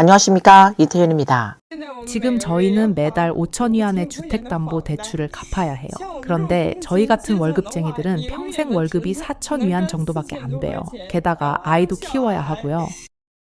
안녕하십니까, 이태현입니다. 지금 저희는 매달 5천 위안의 주택담보대출을 갚아야 해요. 그런데 저희 같은 월급쟁이들은 평생 월급이 4천 위안 정도밖에 안 돼요. 게다가 아이도 키워야 하고요.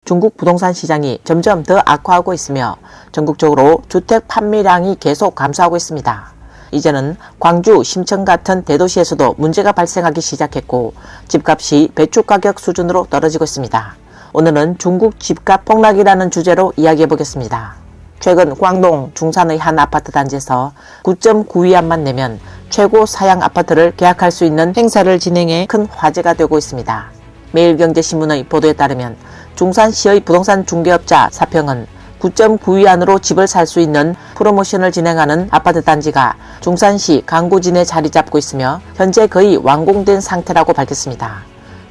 중국 부동산 시장이 점점 더 악화하고 있으며 전국적으로 주택 판매량이 계속 감소하고 있습니다. 이제는 광주, 심천 같은 대도시에서도 문제가 발생하기 시작했고 집값이 배추 가격 수준으로 떨어지고 있습니다. 오늘은 중국 집값 폭락이라는 주제로 이야기해 보겠습니다. 최근 광동 중산의 한 아파트 단지에서 9.9위안만 내면 최고 사양 아파트를 계약할 수 있는 행사를 진행해 큰 화제가 되고 있습니다. 매일경제신문의 보도에 따르면 중산시의 부동산 중개업자 사평은 9.9위안으로 집을 살 수 있는 프로모션을 진행하는 아파트 단지가 중산시 강구진에 자리 잡고 있으며 현재 거의 완공된 상태라고 밝혔습니다.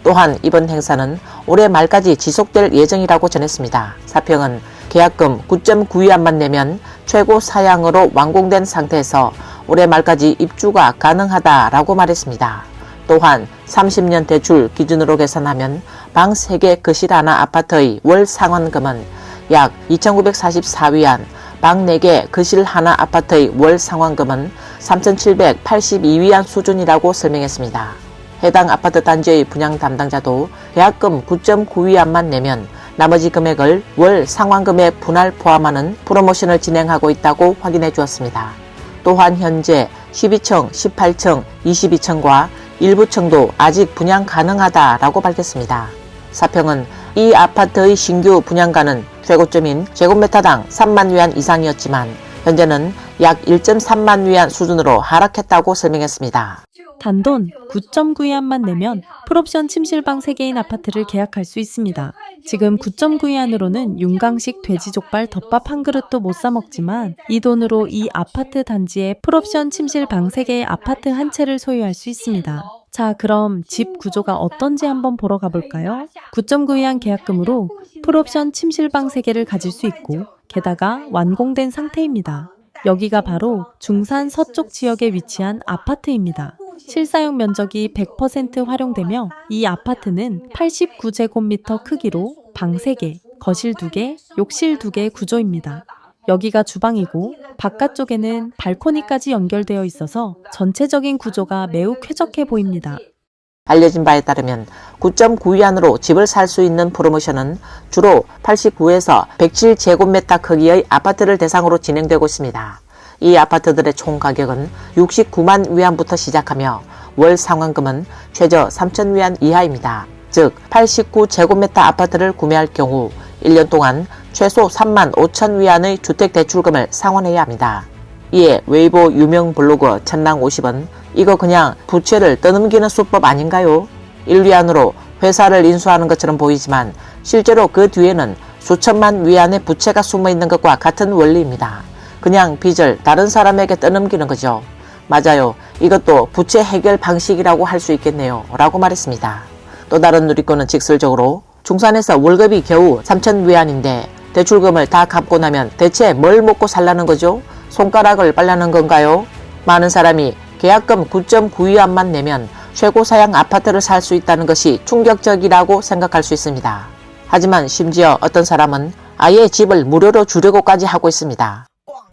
또한 이번 행사는 올해 말까지 지속될 예정이라고 전했습니다. 사평은 계약금 9.9위안만 내면 최고 사양으로 완공된 상태에서 올해 말까지 입주가 가능하다라고 말했습니다. 또한 30년 대출 기준으로 계산하면 방 3개 거실 하나 아파트의 월 상환금은 약 2,944위안, 방 4개 거실 하나 아파트의 월 상환금은 3,782위안 수준이라고 설명했습니다. 해당 아파트 단지의 분양 담당자도 계약금 9.9위안만 내면 나머지 금액을 월 상환금에 분할 포함하는 프로모션을 진행하고 있다고 확인해 주었습니다. 또한 현재 12층, 18층, 22층과 일부 층도 아직 분양 가능하다라고 밝혔습니다. 사평은 이 아파트의 신규 분양가는 최고점인 제곱미터당 3만 위안 이상이었지만 현재는 약 1.3만 위안 수준으로 하락했다고 설명했습니다. 단돈 9.9위안만 내면 풀옵션 침실방 3개인 아파트를 계약할 수 있습니다. 지금 9.9위안으로는 윤강식 돼지족발 덮밥 한 그릇도 못 사 먹지만 이 돈으로 이 아파트 단지에 풀옵션 침실방 3개의 아파트 한 채를 소유할 수 있습니다. 자, 그럼 집 구조가 어떤지 한번 보러 가볼까요? 9.9위안 계약금으로 풀옵션 침실방 3개를 가질 수 있고 게다가 완공된 상태입니다. 여기가 바로 중산 서쪽 지역에 위치한 아파트입니다. 실사용 면적이 100% 활용되며 이 아파트는 89제곱미터 크기로 방 3개, 거실 2개, 욕실 2개 구조입니다. 여기가 주방이고 바깥쪽에는 발코니까지 연결되어 있어서 전체적인 구조가 매우 쾌적해 보입니다. 알려진 바에 따르면 9.9위안으로 집을 살 수 있는 프로모션은 주로 89에서 107제곱미터 크기의 아파트를 대상으로 진행되고 있습니다. 이 아파트들의 총 가격은 69만 위안부터 시작하며 월 상환금은 최저 3,000위안 이하입니다. 즉 89제곱미터 아파트를 구매할 경우 1년 동안 최소 3만 5천 위안의 주택대출금을 상환해야 합니다. 이에 웨이보 유명 블로거 천랑 50은 이거 그냥 부채를 떠넘기는 수법 아닌가요? 1위안으로 회사를 인수하는 것처럼 보이지만 실제로 그 뒤에는 수천만 위안의 부채가 숨어있는 것과 같은 원리입니다. 그냥 빚을 다른 사람에게 떠넘기는 거죠. 맞아요. 이것도 부채 해결 방식이라고 할 수 있겠네요. 라고 말했습니다. 또 다른 누리꾼은 직설적으로 중산에서 월급이 겨우 3,000위안인데 대출금을 다 갚고 나면 대체 뭘 먹고 살라는 거죠? 손가락을 빨라는 건가요? 많은 사람이 계약금 9.9위안만 내면 최고 사양 아파트를 살 수 있다는 것이 충격적이라고 생각할 수 있습니다. 하지만 심지어 어떤 사람은 아예 집을 무료로 주려고까지 하고 있습니다.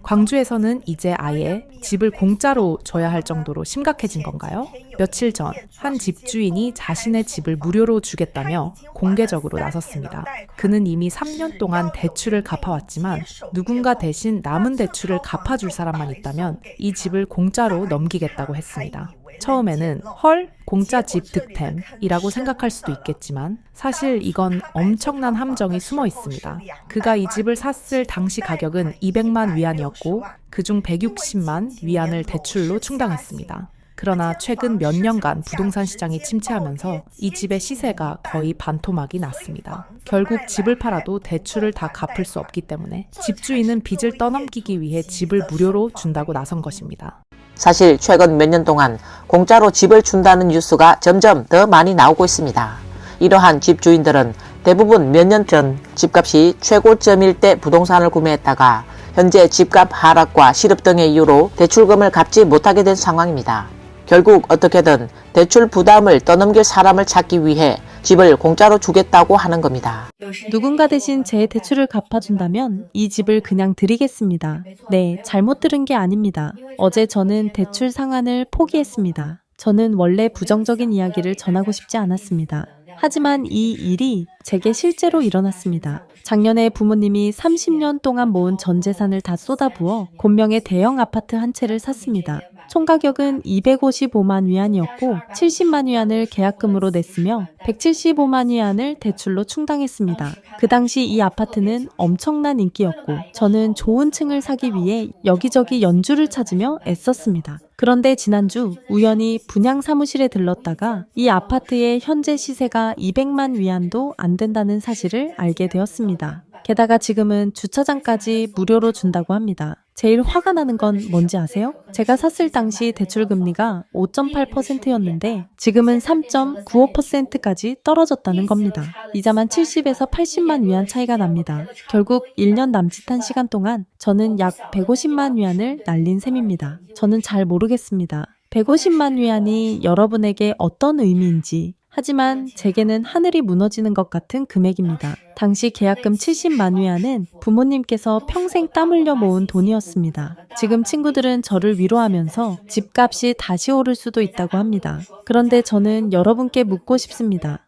광주에서는 이제 아예 집을 공짜로 줘야 할 정도로 심각해진 건가요? 며칠 전 한 집주인이 자신의 집을 무료로 주겠다며 공개적으로 나섰습니다. 그는 이미 3년 동안 대출을 갚아왔지만 누군가 대신 남은 대출을 갚아줄 사람만 있다면 이 집을 공짜로 넘기겠다고 했습니다. 처음에는 헐? 공짜 집 득템이라고 생각할 수도 있겠지만 사실 이건 엄청난 함정이 숨어 있습니다. 그가 이 집을 샀을 당시 가격은 200만 위안이었고 그중 160만 위안을 대출로 충당했습니다. 그러나 최근 몇 년간 부동산 시장이 침체하면서 이 집의 시세가 거의 반토막이 났습니다. 결국 집을 팔아도 대출을 다 갚을 수 없기 때문에 집주인은 빚을 떠넘기기 위해 집을 무료로 준다고 나선 것입니다. 사실 최근 몇 년 동안 공짜로 집을 준다는 뉴스가 점점 더 많이 나오고 있습니다. 이러한 집주인들은 대부분 몇 년 전 집값이 최고점일 때 부동산을 구매했다가 현재 집값 하락과 실업 등의 이유로 대출금을 갚지 못하게 된 상황입니다. 결국 어떻게든 대출 부담을 떠넘길 사람을 찾기 위해 집을 공짜로 주겠다고 하는 겁니다. 누군가 대신 제 대출을 갚아준다면 이 집을 그냥 드리겠습니다. 네, 잘못 들은 게 아닙니다. 어제 저는 대출 상환을 포기했습니다. 저는 원래 부정적인 이야기를 전하고 싶지 않았습니다. 하지만 이 일이 제게 실제로 일어났습니다. 작년에 부모님이 30년 동안 모은 전 재산을 다 쏟아부어 곤명의 대형 아파트 한 채를 샀습니다. 총 가격은 255만 위안이었고 70만 위안을 계약금으로 냈으며 175만 위안을 대출로 충당했습니다. 그 당시 이 아파트는 엄청난 인기였고 저는 좋은 층을 사기 위해 여기저기 연주를 찾으며 애썼습니다. 그런데 지난주 우연히 분양 사무실에 들렀다가 이 아파트의 현재 시세가 200만 위안도 안 된다는 사실을 알게 되었습니다. 게다가 지금은 주차장까지 무료로 준다고 합니다. 제일 화가 나는 건 뭔지 아세요? 제가 샀을 당시 대출 금리가 5.8%였는데 지금은 3.95%까지 떨어졌다는 겁니다. 이자만 70에서 80만 위안 차이가 납니다. 결국 1년 남짓한 시간 동안 저는 약 150만 위안을 날린 셈입니다. 저는 잘 모르겠습니다. 150만 위안이 여러분에게 어떤 의미인지. 하지만 제게는 하늘이 무너지는 것 같은 금액입니다. 당시 계약금 70만 위안은 부모님께서 평생 땀 흘려 모은 돈이었습니다. 지금 친구들은 저를 위로하면서 집값이 다시 오를 수도 있다고 합니다. 그런데 저는 여러분께 묻고 싶습니다.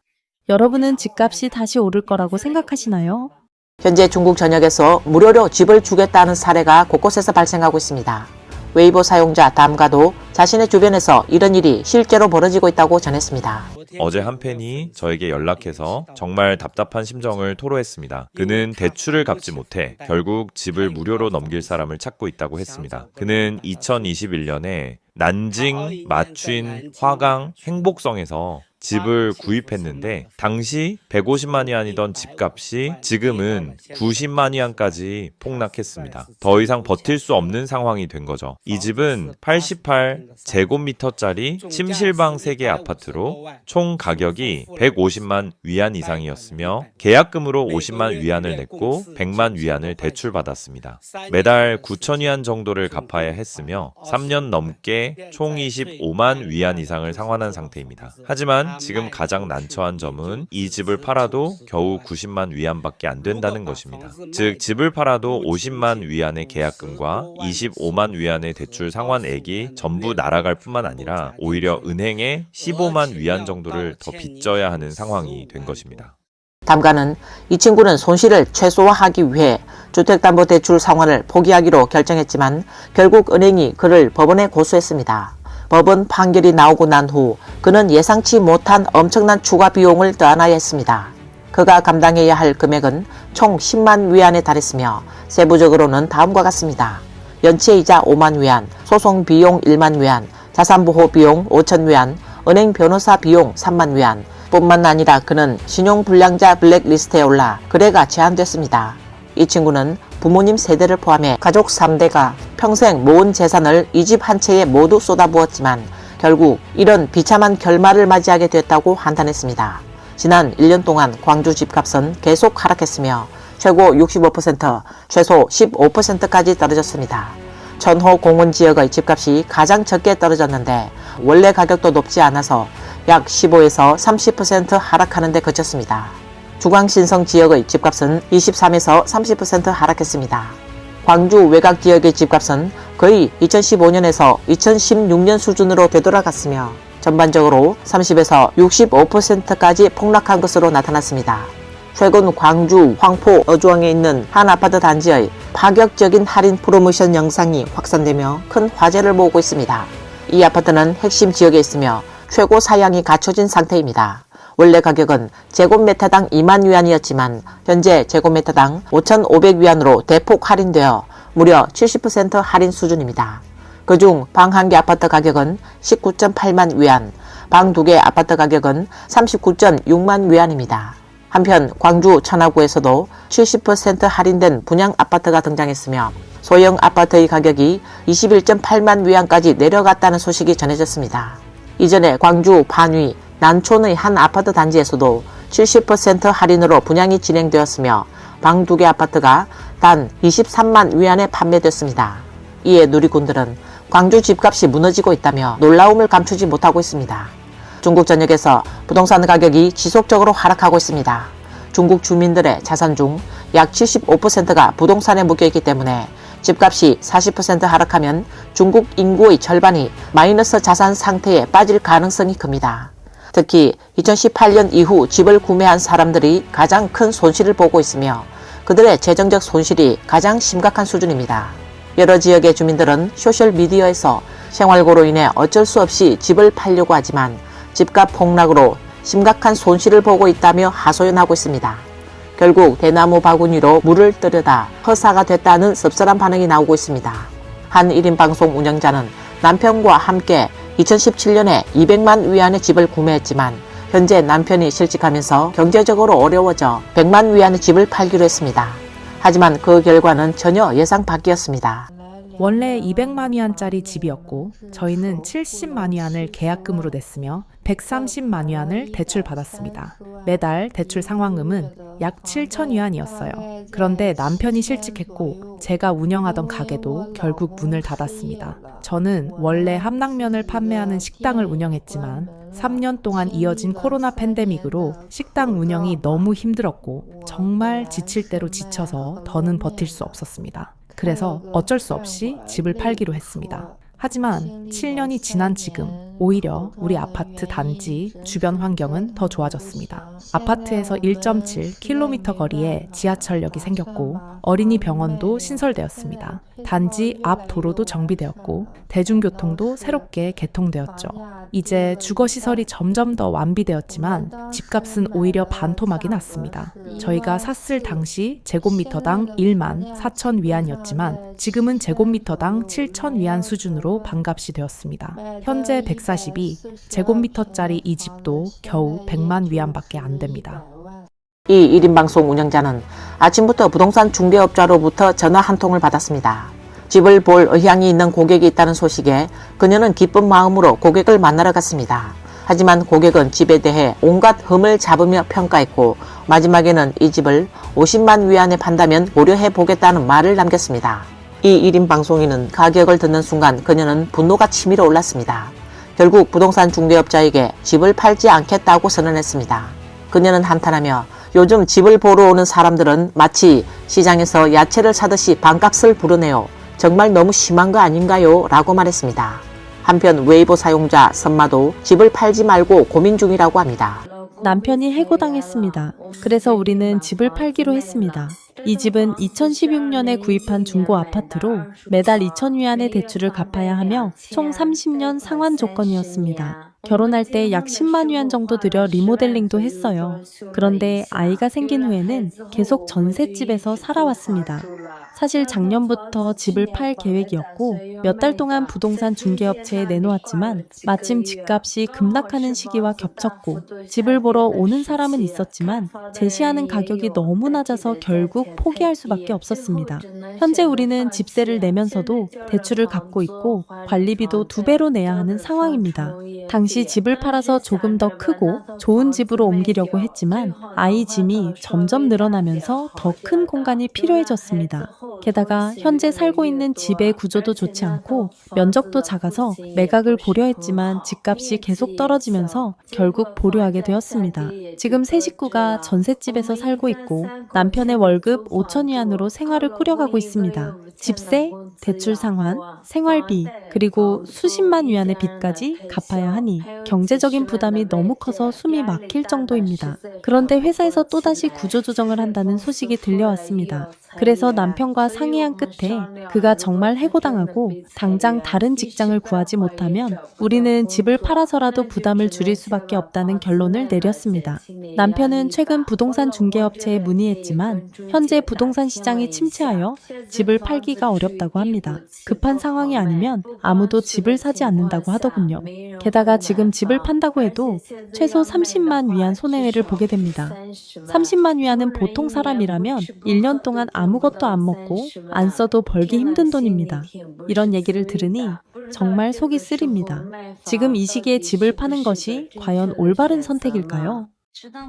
여러분은 집값이 다시 오를 거라고 생각하시나요? 현재 중국 전역에서 무료로 집을 주겠다는 사례가 곳곳에서 발생하고 있습니다. 웨이보 사용자 담가도 자신의 주변에서 이런 일이 실제로 벌어지고 있다고 전했습니다. 어제 한 팬이 저에게 연락해서 정말 답답한 심정을 토로했습니다. 그는 대출을 갚지 못해 결국 집을 무료로 넘길 사람을 찾고 있다고 했습니다. 그는 2021년에 난징, 마취인, 화강, 행복성에서 집을 구입했는데 당시 150만 위안이던 집값이 지금은 90만 위안까지 폭락했습니다. 더 이상 버틸 수 없는 상황이 된 거죠. 이 집은 88제곱미터짜리 침실방 3개 아파트로 총 가격이 150만 위안 이상이었으며 계약금으로 50만 위안을 냈고 100만 위안을 대출받았습니다. 매달 9천 위안 정도를 갚아야 했으며 3년 넘게 총 25만 위안 이상을 상환한 상태입니다. 하지만 지금 가장 난처한 점은 이 집을 팔아도 겨우 90만 위안밖에 안 된다는 것입니다. 즉 집을 팔아도 50만 위안의 계약금과 25만 위안의 대출 상환액이 전부 날아갈 뿐만 아니라 오히려 은행에 15만 위안 정도를 더 빚져야 하는 상황이 된 것입니다. 담가는 이 친구는 손실을 최소화하기 위해 주택담보대출 상환을 포기하기로 결정했지만 결국 은행이 그를 법원에 고소했습니다. 법원 판결이 나오고 난 후 그는 예상치 못한 엄청난 추가 비용을 떠안아야 했습니다. 그가 감당해야 할 금액은 총 10만 위안에 달했으며 세부적으로는 다음과 같습니다. 연체이자 5만 위안, 소송 비용 1만 위안, 자산보호 비용 5천 위안, 은행 변호사 비용 3만 위안, 뿐만 아니라 그는 신용불량자 블랙리스트에 올라 거래가 제한됐습니다. 이 친구는 부모님 세대를 포함해 가족 3대가 평생 모은 재산을 이 집 한 채에 모두 쏟아부었지만 결국 이런 비참한 결말을 맞이하게 됐다고 한탄했습니다. 지난 1년 동안 광주 집값은 계속 하락했으며 최고 65%, 최소 15%까지 떨어졌습니다. 천호 공원 지역의 집값이 가장 적게 떨어졌는데 원래 가격도 높지 않아서 약 15에서 30% 하락하는 데 그쳤습니다. 주광신성 지역의 집값은 23에서 30% 하락했습니다. 광주 외곽 지역의 집값은 거의 2015년에서 2016년 수준으로 되돌아갔으며 전반적으로 30에서 65%까지 폭락한 것으로 나타났습니다. 최근 광주 황포 어주왕에 있는 한 아파트 단지의 파격적인 할인 프로모션 영상이 확산되며 큰 화제를 모으고 있습니다. 이 아파트는 핵심 지역에 있으며 최고 사양이 갖춰진 상태입니다. 원래 가격은 제곱미터당 2만 위안이었지만 현재 제곱미터당 5,500위안으로 대폭 할인되어 무려 70% 할인 수준입니다. 그중 방 한 개 아파트 가격은 19.8만 위안, 방 두 개 아파트 가격은 39.6만 위안입니다. 한편 광주 천화구에서도 70% 할인된 분양 아파트가 등장했으며 소형 아파트의 가격이 21.8만 위안까지 내려갔다는 소식이 전해졌습니다. 이전에 광주 반위, 난촌의 한 아파트 단지에서도 70% 할인으로 분양이 진행되었으며 방 두 개 아파트가 단 23만 위안에 판매됐습니다. 이에 누리꾼들은 광주 집값이 무너지고 있다며 놀라움을 감추지 못하고 있습니다. 중국 전역에서 부동산 가격이 지속적으로 하락하고 있습니다. 중국 주민들의 자산 중 약 75%가 부동산에 묶여있기 때문에 집값이 40% 하락하면 중국 인구의 절반이 마이너스 자산 상태에 빠질 가능성이 큽니다. 특히 2018년 이후 집을 구매한 사람들이 가장 큰 손실을 보고 있으며 그들의 재정적 손실이 가장 심각한 수준입니다. 여러 지역의 주민들은 소셜미디어에서 생활고로 인해 어쩔 수 없이 집을 팔려고 하지만 집값 폭락으로 심각한 손실을 보고 있다며 하소연하고 있습니다. 결국 대나무 바구니로 물을 뜨려다 허사가 됐다는 씁쓸한 반응이 나오고 있습니다. 한 1인 방송 운영자는 남편과 함께 2017년에 200만 위안의 집을 구매했지만 현재 남편이 실직하면서 경제적으로 어려워져 100만 위안의 집을 팔기로 했습니다. 하지만 그 결과는 전혀 예상 밖이었습니다. 원래 200만 위안짜리 집이었고 저희는 70만 위안을 계약금으로 냈으며 130만 위안을 대출받았습니다. 매달 대출 상환금은 약 7천 위안이었어요. 그런데 남편이 실직했고 제가 운영하던 가게도 결국 문을 닫았습니다. 저는 원래 함락면을 판매하는 식당을 운영했지만 3년 동안 이어진 코로나 팬데믹으로 식당 운영이 너무 힘들었고 정말 지칠 대로 지쳐서 더는 버틸 수 없었습니다. 그래서 어쩔 수 없이 집을 팔기로 했습니다. 하지만 7년이 지난 지금 오히려 우리 아파트 단지 주변 환경은 더 좋아졌습니다. 아파트에서 1.7km 거리에 지하철역이 생겼고 어린이 병원도 신설되었습니다. 단지 앞 도로도 정비되었고 대중교통도 새롭게 개통되었죠. 이제 주거시설이 점점 더 완비되었지만 집값은 오히려 반토막이 났습니다. 저희가 샀을 당시 제곱미터당 1만 4천 위안이었지만 지금은 제곱미터당 7천 위안 수준으로 반값이 되었습니다. 현재 140이 제곱미터짜리 이 집도 겨우 100만 위안밖에 안 됩니다. 이 1인 방송 운영자는 아침부터 부동산 중개업자로부터 전화 한 통을 받았습니다. 집을 볼 의향이 있는 고객이 있다는 소식에 그녀는 기쁜 마음으로 고객을 만나러 갔습니다. 하지만 고객은 집에 대해 온갖 흠을 잡으며 평가했고 마지막에는 이 집을 50만 위안에 판다면 고려해 보겠다는 말을 남겼습니다. 이 1인 방송인은 가격을 듣는 순간 그녀는 분노가 치밀어 올랐습니다. 결국 부동산 중개업자에게 집을 팔지 않겠다고 선언했습니다. 그녀는 한탄하며 요즘 집을 보러 오는 사람들은 마치 시장에서 야채를 사듯이 반값을 부르네요. 정말 너무 심한 거 아닌가요? 라고 말했습니다. 한편 웨이보 사용자 선마도 집을 팔지 말고 고민 중이라고 합니다. 남편이 해고당했습니다. 그래서 우리는 집을 팔기로 했습니다. 이 집은 2016년에 구입한 중고 아파트로 매달 2천 위안의 대출을 갚아야 하며 총 30년 상환 조건이었습니다. 결혼할 때 약 10만 위안 정도 들여 리모델링도 했어요. 그런데 아이가 생긴 후에는 계속 전셋집에서 살아왔습니다. 사실 작년부터 집을 팔 계획이었고 몇 달 동안 부동산 중개업체에 내놓았지만 마침 집값이 급락하는 시기와 겹쳤고 집을 보러 오는 사람은 있었지만 제시하는 가격이 너무 낮아서 결국 포기할 수밖에 없었습니다. 현재 우리는 집세를 내면서도 대출을 갚고 있고 관리비도 2배로 내야 하는 상황입니다. 당시 집을 팔아서 조금 더 크고 좋은 집으로 옮기려고 했지만 아이 짐이 점점 늘어나면서 더 큰 공간이 필요해졌습니다. 게다가 현재 살고 있는 집의 구조도 좋지 않고 면적도 작아서 매각을 고려했지만 집값이 계속 떨어지면서 결국 보류하게 되었습니다. 지금 세 식구가 전셋집에서 살고 있고 남편의 월급 5천 위안으로 생활을 꾸려가고 있습니다. 집세, 대출 상환, 생활비, 그리고 수십만 위안의 빚까지 갚아야 하니 경제적인 부담이 너무 커서 숨이 막힐 정도입니다. 그런데 회사에서 또다시 구조조정을 한다는 소식이 들려왔습니다. 그래서 남편과 상의한 끝에 그가 정말 해고당하고 당장 다른 직장을 구하지 못하면 우리는 집을 팔아서라도 부담을 줄일 수밖에 없다는 결론을 내렸습니다. 남편은 최근 부동산 중개업체에 문의했지만 현재 부동산 시장이 침체하여 집을 팔기가 어렵다고 합니다. 급한 상황이 아니면 아무도 집을 사지 않는다고 하더군요. 게다가 지금 집을 판다고 해도 최소 30만 위안 손해를 보게 됩니다. 30만 위안은 보통 사람이라면 1년 동안 아무것도 안 먹고 안 써도 벌기 힘든 돈입니다. 이런 얘기를 들으니 정말 속이 쓰립니다. 지금 이 시기에 집을 파는 것이 과연 올바른 선택일까요?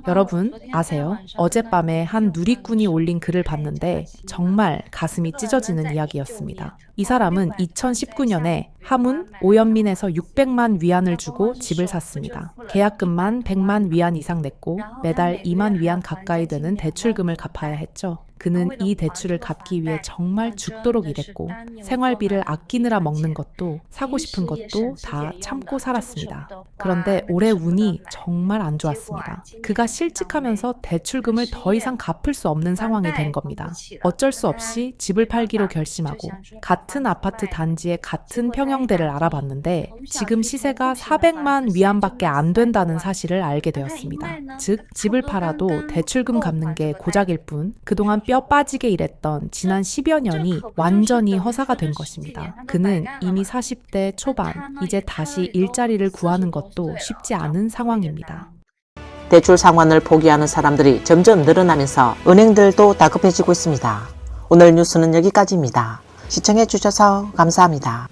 여러분 아세요? 어젯밤에 한 누리꾼이 올린 글을 봤는데 정말 가슴이 찢어지는 이야기였습니다. 이 사람은 2019년에 하문 오연민에서 600만 위안을 주고 집을 샀습니다. 계약금만 100만 위안 이상 냈고 매달 2만 위안 가까이 되는 대출금을 갚아야 했죠. 그는 이 대출을 갚기 위해 정말 죽도록 일했고 생활비를 아끼느라 먹는 것도 사고 싶은 것도 다 참고 살았습니다. 그런데 올해 운이 정말 안 좋았습니다. 그가 실직하면서 대출금을 더 이상 갚을 수 없는 상황이 된 겁니다. 어쩔 수 없이 집을 팔기로 결심하고 같은 아파트 단지의 같은 평형대를 알아봤는데 지금 시세가 400만 위안밖에 안 된다는 사실을 알게 되었습니다. 즉 집을 팔아도 대출금 갚는 게 고작일 뿐 그동안 뼈 빠지게 일했던 지난 10여 년이 완전히 허사가 된 것입니다. 그는 이미 40대 초반, 이제 다시 일자리를 구하는 것도 쉽지 않은 상황입니다. 대출 상환을 포기하는 사람들이 점점 늘어나면서 은행들도 다급해지고 있습니다. 오늘 뉴스는 여기까지입니다. 시청해 주셔서 감사합니다.